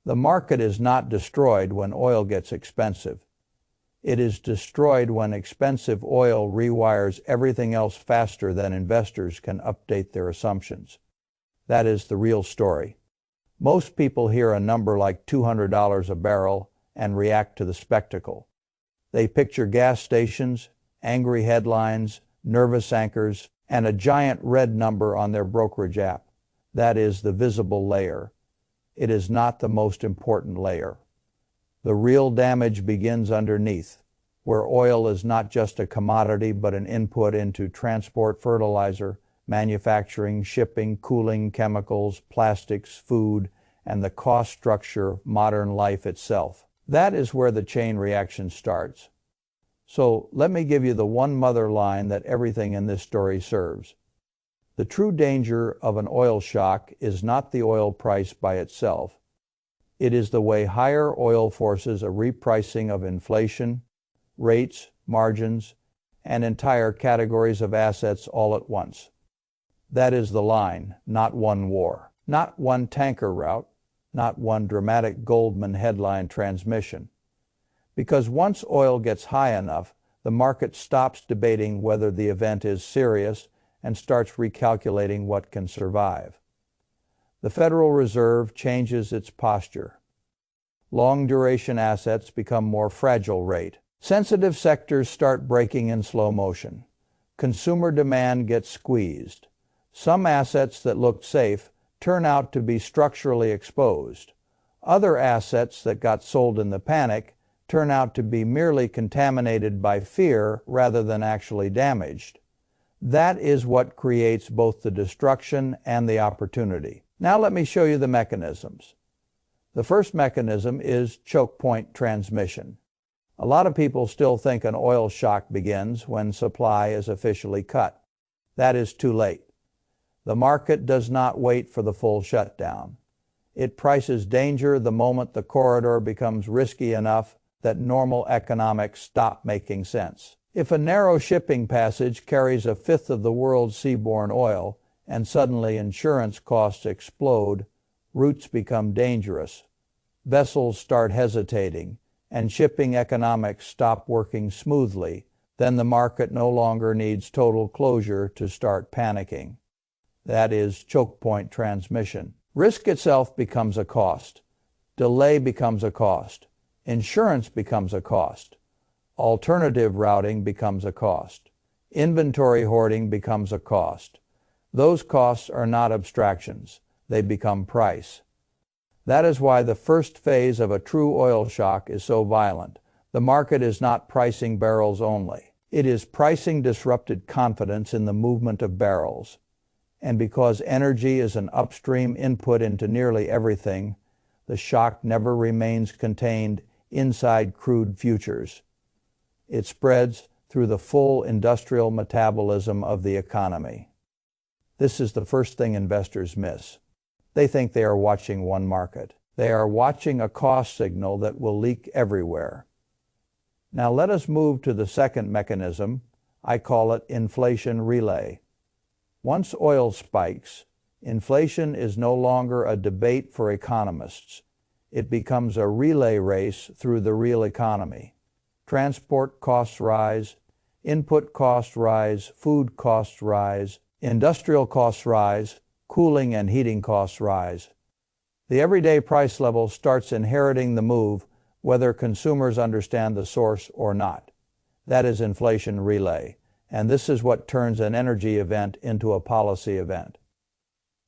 The market is not destroyed when oil gets expensive. It is destroyed when expensive oil rewires everything else faster than investors can update their assumptions. That is the real story. Most people hear a number like $200 a barrel and react to the spectacle. They picture gas stations, angry headlines, nervous anchors, and a giant red number on their brokerage app. That is the visible layer. It is not the most important layer. The real damage begins underneath, where oil is not just a commodity but an input into transport, fertilizer, manufacturing, shipping, cooling, chemicals, plastics, food, and the cost structure of modern life itself. That is where the chain reaction starts. So let me give you the one mother line that everything in this story serves. The true danger of an oil shock is not the oil price by itself. It is the way higher oil forces a repricing of inflation, rates, margins, and entire categories of assets all at once. That is the line, not one war, not one tanker route, not one dramatic Goldman headline transmission. Because once oil gets high enough, the market stops debating whether the event is serious and starts recalculating what can survive. The Federal Reserve changes its posture. Long-duration assets become more fragile rate. Sensitive sectors start breaking in slow motion. Consumer demand gets squeezed. Some assets that looked safe turn out to be structurally exposed. Other assets that got sold in the panic turn out to be merely contaminated by fear rather than actually damaged. That is what creates both the destruction and the opportunity. Now let me show you the mechanisms. The first mechanism is choke point transmission. A lot of people still think an oil shock begins when supply is officially cut. That is too late. The market does not wait for the full shutdown. It prices danger the moment the corridor becomes risky enough that normal economics stop making sense. If a narrow shipping passage carries a fifth of the world's seaborne oil and suddenly insurance costs explode, routes become dangerous, vessels start hesitating, and shipping economics stop working smoothly, then the market no longer needs total closure to start panicking. That is choke point transmission. Risk itself becomes a cost. Delay becomes a cost. Insurance becomes a cost. Alternative routing becomes a cost. Inventory hoarding becomes a cost. Those costs are not abstractions. They become price. That is why the first phase of a true oil shock is so violent. The market is not pricing barrels only. It is pricing disrupted confidence in the movement of barrels. And because energy is an upstream input into nearly everything, the shock never remains contained inside crude futures. It spreads through the full industrial metabolism of the economy. This is the first thing investors miss. They think they are watching one market. They are watching a cost signal that will leak everywhere. Now let us move to the second mechanism. I call it inflation relay. Once oil spikes, inflation is no longer a debate for economists. It becomes a relay race through the real economy. Transport costs rise, input costs rise, food costs rise, industrial costs rise, cooling and heating costs rise. The everyday price level starts inheriting the move whether consumers understand the source or not. That is inflation relay, and this is what turns an energy event into a policy event.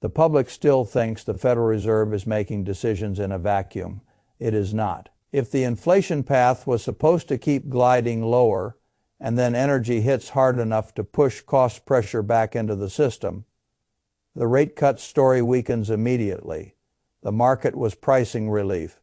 The public still thinks the Federal Reserve is making decisions in a vacuum. It is not. If the inflation path was supposed to keep gliding lower, and then energy hits hard enough to push cost pressure back into the system, the rate cut story weakens immediately. The market was pricing relief.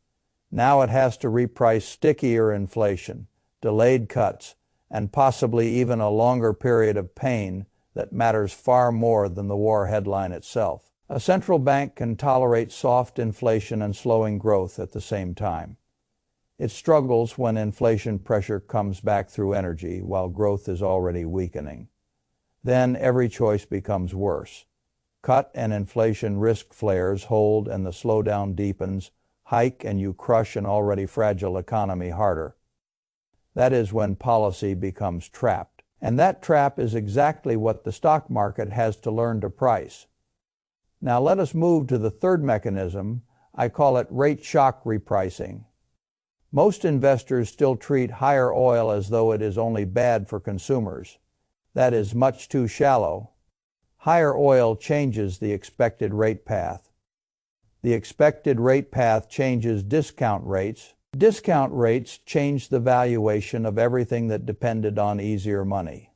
Now it has to reprice stickier inflation, delayed cuts, and possibly even a longer period of pain that matters far more than the war headline itself. A central bank can tolerate soft inflation and slowing growth at the same time. It struggles when inflation pressure comes back through energy while growth is already weakening. Then every choice becomes worse. Cut and inflation risk flares hold and the slowdown deepens, hike and you crush an already fragile economy harder. That is when policy becomes trapped. And that trap is exactly what the stock market has to learn to price. Now let us move to the third mechanism. I call it rate shock repricing. Most investors still treat higher oil as though it is only bad for consumers. That is much too shallow. Higher oil changes the expected rate path. The expected rate path changes discount rates. Discount rates change the valuation of everything that depended on easier money.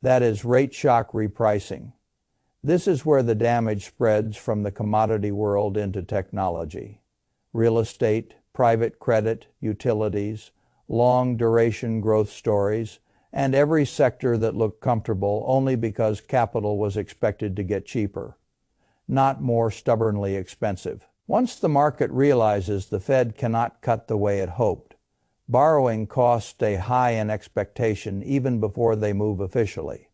That is rate shock repricing. This is where the damage spreads from the commodity world into technology. Real estate, private credit, utilities, long-duration growth stories, and every sector that looked comfortable only because capital was expected to get cheaper, not more stubbornly expensive. Once the market realizes the Fed cannot cut the way it hoped, borrowing costs stay high in expectation even before they move officially.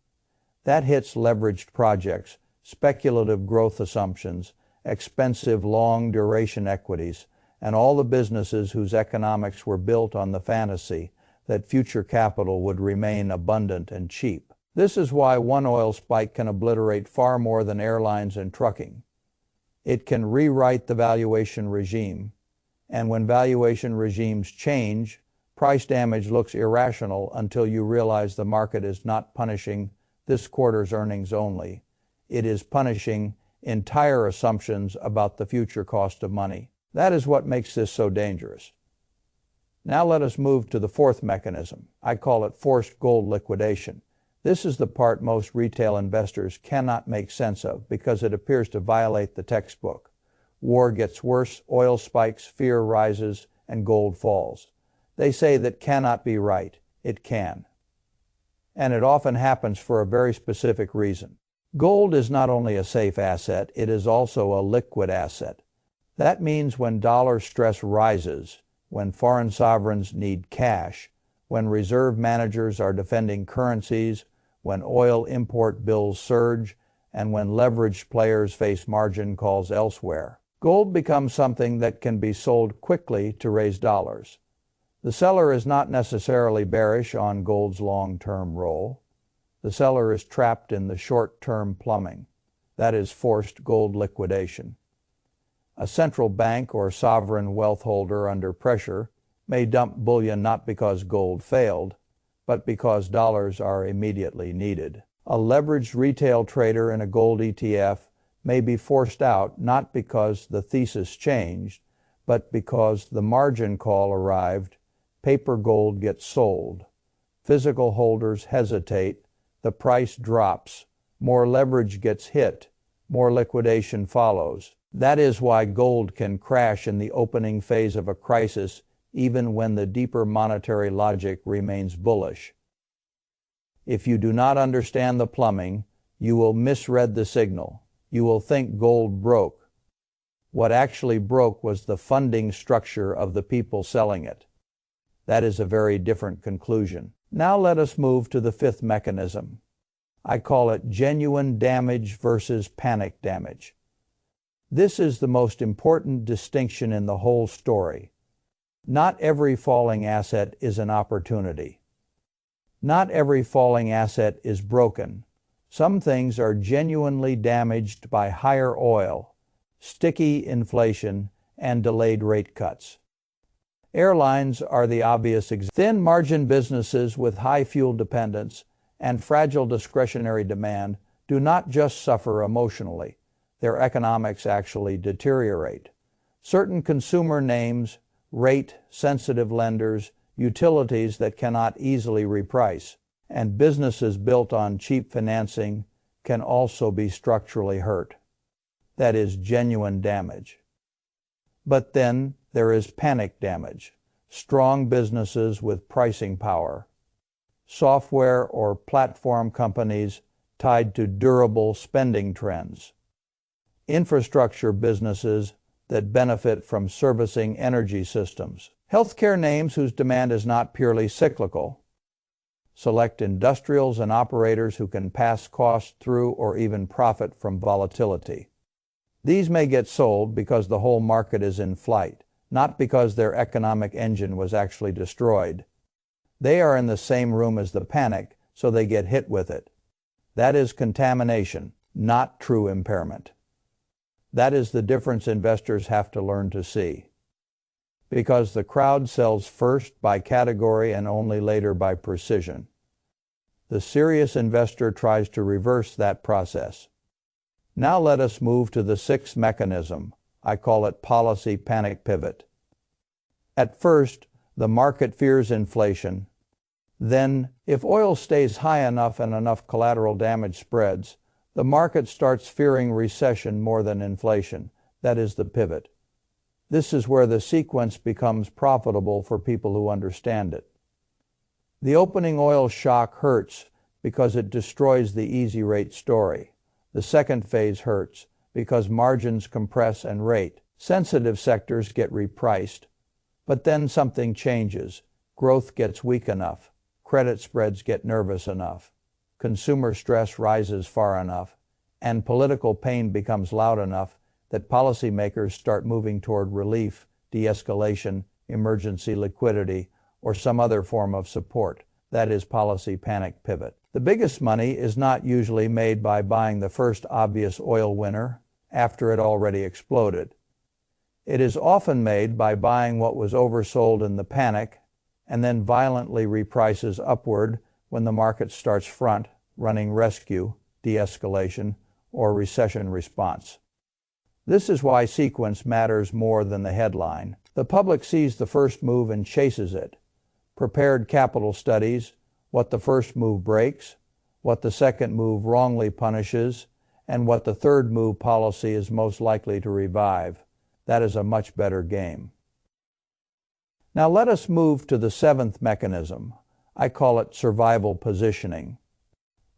That hits leveraged projects, speculative growth assumptions, expensive long-duration equities, and all the businesses whose economics were built on the fantasy that future capital would remain abundant and cheap. This is why one oil spike can obliterate far more than airlines and trucking. It can rewrite the valuation regime, and when valuation regimes change, price damage looks irrational until you realize the market is not punishing this quarter's earnings only. It is punishing entire assumptions about the future cost of money. That is what makes this so dangerous. Now let us move to the fourth mechanism. I call it forced gold liquidation. This is the part most retail investors cannot make sense of because it appears to violate the textbook. War gets worse, oil spikes, fear rises, and gold falls. They say that cannot be right. It can. And it often happens for a very specific reason. Gold is not only a safe asset, it is also a liquid asset. That means when dollar stress rises, when foreign sovereigns need cash, when reserve managers are defending currencies, when oil import bills surge, and when leveraged players face margin calls elsewhere, gold becomes something that can be sold quickly to raise dollars. The seller is not necessarily bearish on gold's long-term role. The seller is trapped in the short-term plumbing. That is forced gold liquidation. A central bank or sovereign wealth holder under pressure may dump bullion not because gold failed, but because dollars are immediately needed. A leveraged retail trader in a gold ETF may be forced out not because the thesis changed, but because the margin call arrived, paper gold gets sold. Physical holders hesitate, the price drops, more leverage gets hit, more liquidation follows. That is why gold can crash in the opening phase of a crisis even when the deeper monetary logic remains bullish. If you do not understand the plumbing, you will misread the signal. You will think gold broke. What actually broke was the funding structure of the people selling it. That is a very different conclusion. Now let us move to the fifth mechanism. I call it genuine damage versus panic damage. This is the most important distinction in the whole story. Not every falling asset is an opportunity. Not every falling asset is broken. Some things are genuinely damaged by higher oil, sticky inflation, and delayed rate cuts. Airlines are the obvious example. Thin margin businesses with high fuel dependence and fragile discretionary demand do not just suffer emotionally. Their economics actually deteriorate. Certain consumer names, rate-sensitive lenders, utilities that cannot easily reprice, and businesses built on cheap financing can also be structurally hurt. That is genuine damage. But then there is panic damage. Strong businesses with pricing power. Software or platform companies tied to durable spending trends. Infrastructure businesses that benefit from servicing energy systems. Healthcare names whose demand is not purely cyclical. Select industrials and operators who can pass costs through or even profit from volatility. These may get sold because the whole market is in flight. not because their economic engine was actually destroyed. They are in the same room as the panic, so they get hit with it. That is contamination, not true impairment. That is the difference investors have to learn to see. Because the crowd sells first by category and only later by precision. The serious investor tries to reverse that process. Now let us move to the sixth mechanism. I call it policy panic pivot. At first, the market fears inflation. Then, if oil stays high enough and enough collateral damage spreads, the market starts fearing recession more than inflation. That is the pivot. This is where the sequence becomes profitable for people who understand it. The opening oil shock hurts because it destroys the easy rate story. The second phase hurts because margins compress and rate. Sensitive sectors get repriced. But then something changes. Growth gets weak enough. Credit spreads get nervous enough. Consumer stress rises far enough. And political pain becomes loud enough that policymakers start moving toward relief, de-escalation, emergency liquidity, or some other form of support. That is policy panic pivot. The biggest money is not usually made by buying the first obvious oil winner after it already exploded. It is often made by buying what was oversold in the panic and then violently reprices upward when the market starts front, running rescue, de-escalation, or recession response. This is why sequence matters more than the headline. The public sees the first move and chases it. Prepared capital studies, what the first move breaks, what the second move wrongly punishes, and what the third move policy is most likely to revive. That is a much better game. Now let us move to the seventh mechanism. I call it survival positioning.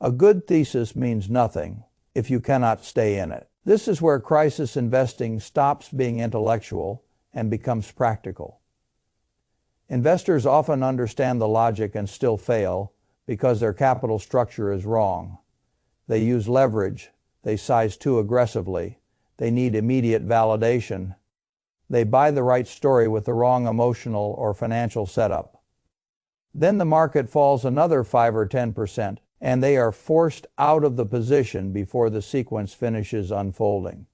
A good thesis means nothing if you cannot stay in it. This is where crisis investing stops being intellectual and becomes practical. Investors often understand the logic and still fail because their capital structure is wrong. They use leverage. They size too aggressively. They need immediate validation. They buy the right story with the wrong emotional or financial setup. Then the market falls another 5 or 10%, and they are forced out of the position before the sequence finishes unfolding.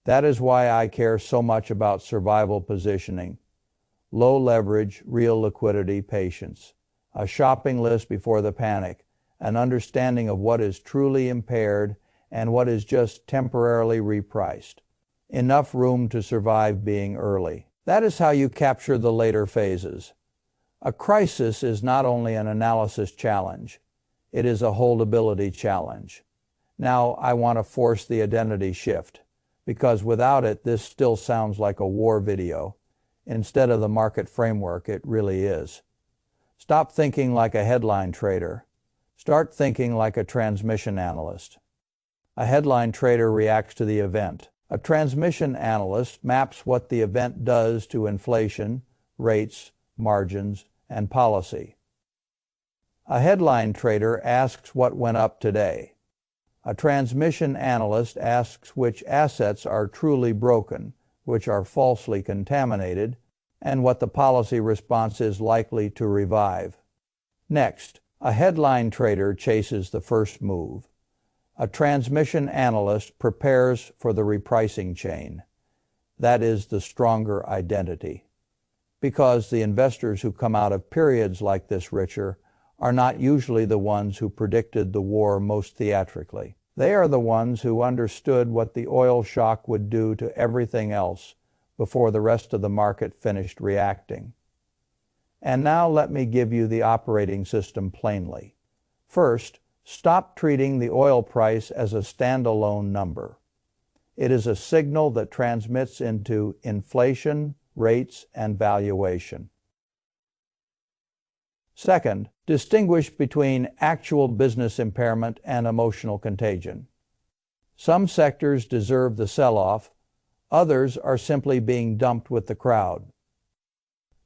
That is why I care so much about survival positioning. Low leverage, real liquidity, patience. A shopping list before the panic, an understanding of what is truly impaired and what is just temporarily repriced. Enough room to survive being early. That is how you capture the later phases. A crisis is not only an analysis challenge, it is a holdability challenge. Now I want to force the identity shift, because without it this still sounds like a war video. Instead of the market framework, it really is. Stop thinking like a headline trader. Start thinking like a transmission analyst. A headline trader reacts to the event. A transmission analyst maps what the event does to inflation, rates, margins, and policy. A headline trader asks what went up today. A transmission analyst asks which assets are truly broken, which are falsely contaminated, and what the policy response is likely to revive. Next, a headline trader chases the first move. A transmission analyst prepares for the repricing chain. That is the stronger identity. Because the investors who come out of periods like this richer are not usually the ones who predicted the war most theatrically. They are the ones who understood what the oil shock would do to everything else before the rest of the market finished reacting. And now let me give you the operating system plainly. First, stop treating the oil price as a standalone number. It is a signal that transmits into inflation, rates, and valuation. Second, distinguish between actual business impairment and emotional contagion. Some sectors deserve the sell-off, others are simply being dumped with the crowd.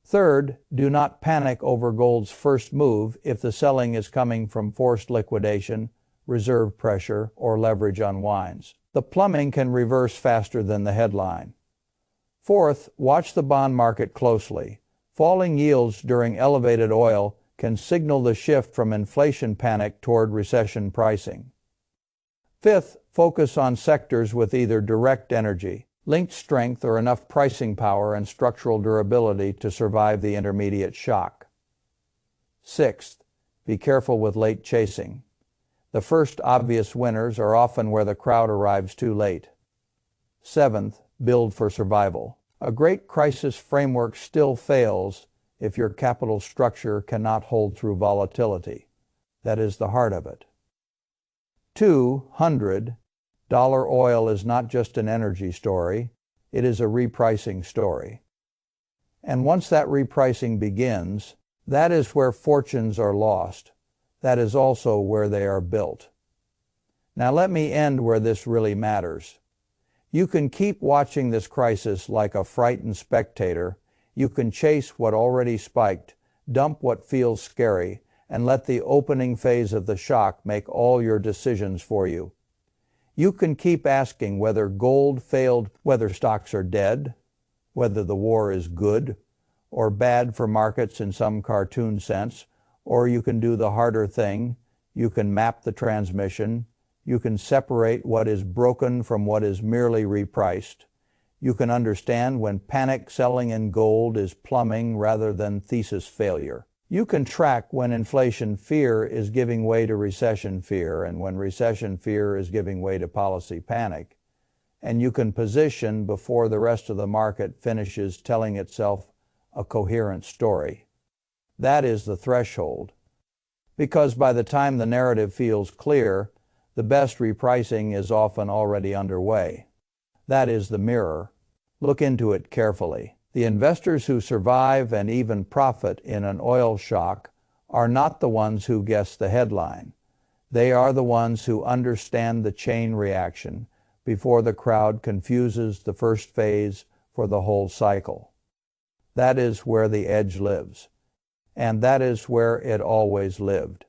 Third, do not panic over gold's first move if the selling is coming from forced liquidation, reserve pressure, or leverage unwinds. The plumbing can reverse faster than the headline. Fourth, watch the bond market closely. Falling yields during elevated oil can signal the shift from inflation panic toward recession pricing. Fifth, focus on sectors with either direct energy, linked strength, or enough pricing power and structural durability to survive the intermediate shock. Sixth, be careful with late chasing. The first obvious winners are often where the crowd arrives too late. Seventh, build for survival. A great crisis framework still fails if your capital structure cannot hold through volatility. That is the heart of it. $200 oil is not just an energy story, it is a repricing story. And once that repricing begins, that is where fortunes are lost. That is also where they are built. Now let me end where this really matters. You can keep watching this crisis like a frightened spectator. You can chase what already spiked, dump what feels scary, and let the opening phase of the shock make all your decisions for you. You can keep asking whether gold failed, whether stocks are dead, whether the war is good or bad for markets in some cartoon sense, or you can do the harder thing. You can map the transmission. You can separate what is broken from what is merely repriced. You can understand when panic selling in gold is plumbing rather than thesis failure. You can track when inflation fear is giving way to recession fear and when recession fear is giving way to policy panic. And you can position before the rest of the market finishes telling itself a coherent story. That is the threshold. Because by the time the narrative feels clear, the best repricing is often already underway. That is the mirror. Look into it carefully. The investors who survive and even profit in an oil shock are not the ones who guess the headline. They are the ones who understand the chain reaction before the crowd confuses the first phase for the whole cycle. That is where the edge lives, and that is where it always lived.